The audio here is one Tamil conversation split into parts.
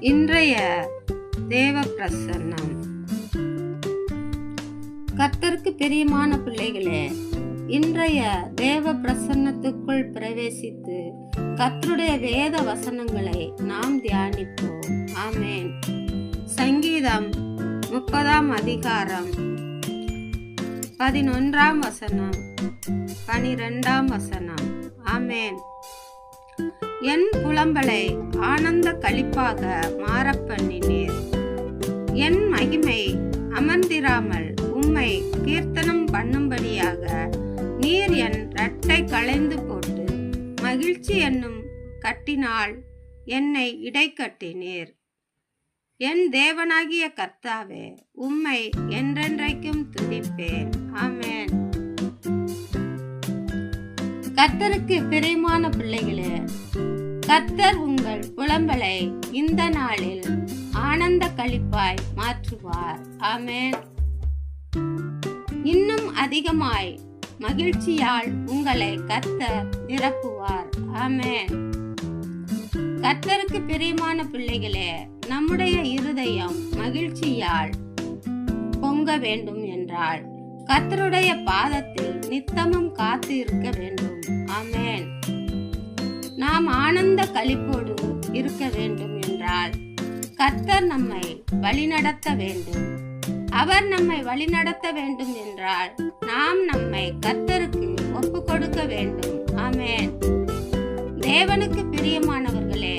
இன்றைய தேவ பிரசன்னம். கர்த்தருக்கு பிரியமான பிள்ளைகளே, இன்றைய தேவ பிரசன்னத்துக்குள் பிரவேசித்து கர்த்தருடைய வேத வசனங்களை நாம் தியானிப்போம். ஆமென். சங்கீதம் 30 அதிகாரம் 11 வசனம் 12 வசனம். ஆமென். என் புலம்பலை ஆனந்த களிப்பாக மாறப்பண்ணினீர். என் மகிமை அமர்ந்திராமல் உம்மை கீர்த்தனம் பண்ணும்படியாக நீர் என் இரட்டை களைந்து போட்டு மகிழ்ச்சி என்னும் கட்டினால் என்னை இடைக்கட்டினீர். என் தேவனாகிய கர்த்தாவே, உம்மை என்றென்றைக்கும் துதிப்பேன். ஆமென். கர்த்தருக்கு பிரியமான பிள்ளைகளே, கர்த்தர் உங்கள் புலம்பலை இந்த நாளில் ஆனந்த களிப்பாய் மாற்றுவார். ஆமென். இன்னும் அதிகமாய் மகிழ்ச்சியால் உங்களை கர்த்தர் நிரப்புவார். ஆமென். கர்த்தருக்கு பிரியமான பிள்ளைகளே, நம்முடைய இருதயம் மகிழ்ச்சியால் பொங்க வேண்டும் என்றால் கர்த்தருடைய பாதத்தில் நித்தமும் காத்து இருக்க வேண்டும். ஆமென். நாம் ஆனந்த களிப்போடு இருக்க வேண்டும் என்றால் கர்த்தர் நம்மை வழிநடத்த வேண்டும். அவர் நம்மை வழிநடத்த வேண்டும் என்றால் நாம் நம்மை கர்த்தருக்கு ஒப்பு கொடுக்க வேண்டும். ஆமென். தேவனுக்கு பிரியமானவர்களே,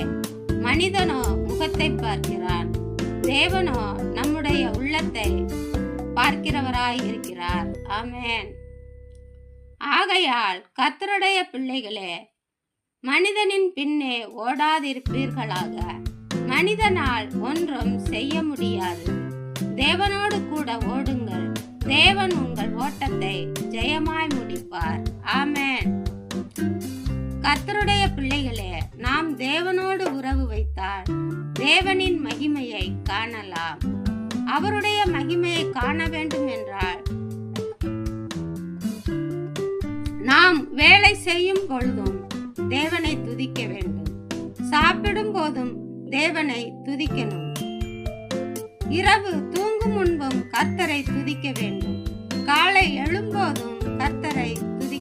மனிதனோ முகத்தை பார்க்கிறான், தேவனோ நம்முடைய உள்ளத்தை பார்க்கிறவராய் இருக்கிறார். ஆமென். ஆகையால் கர்த்தருடைய பிள்ளைகளே, மனிதனின் பின்னே ஓடாதிருப்பீர்களாக. மனிதனால் ஒன்றும் செய்ய முடியாது. தேவனோடு கூட ஓடுங்கள். தேவன் உங்கள் ஓட்டத்தை ஜெயமாய் முடிப்பார். ஆமென். கர்த்தருடைய பிள்ளைகளே, நாம் தேவனோடு உறவு வைத்தால் தேவனின் மகிமையை காணலாம். அவருடைய மகிமையை காண வேண்டும் என்றால் நாம் வேலை செய்யும் பொழுதும் தேவனை துதிக்க வேண்டும். சாப்பிடும் போதும் தேவனை துதிக்கணும். இரவு தூங்கும் முன்பும் கர்த்தரை துதிக்க வேண்டும். காலை எழும்போதும் கர்த்தரை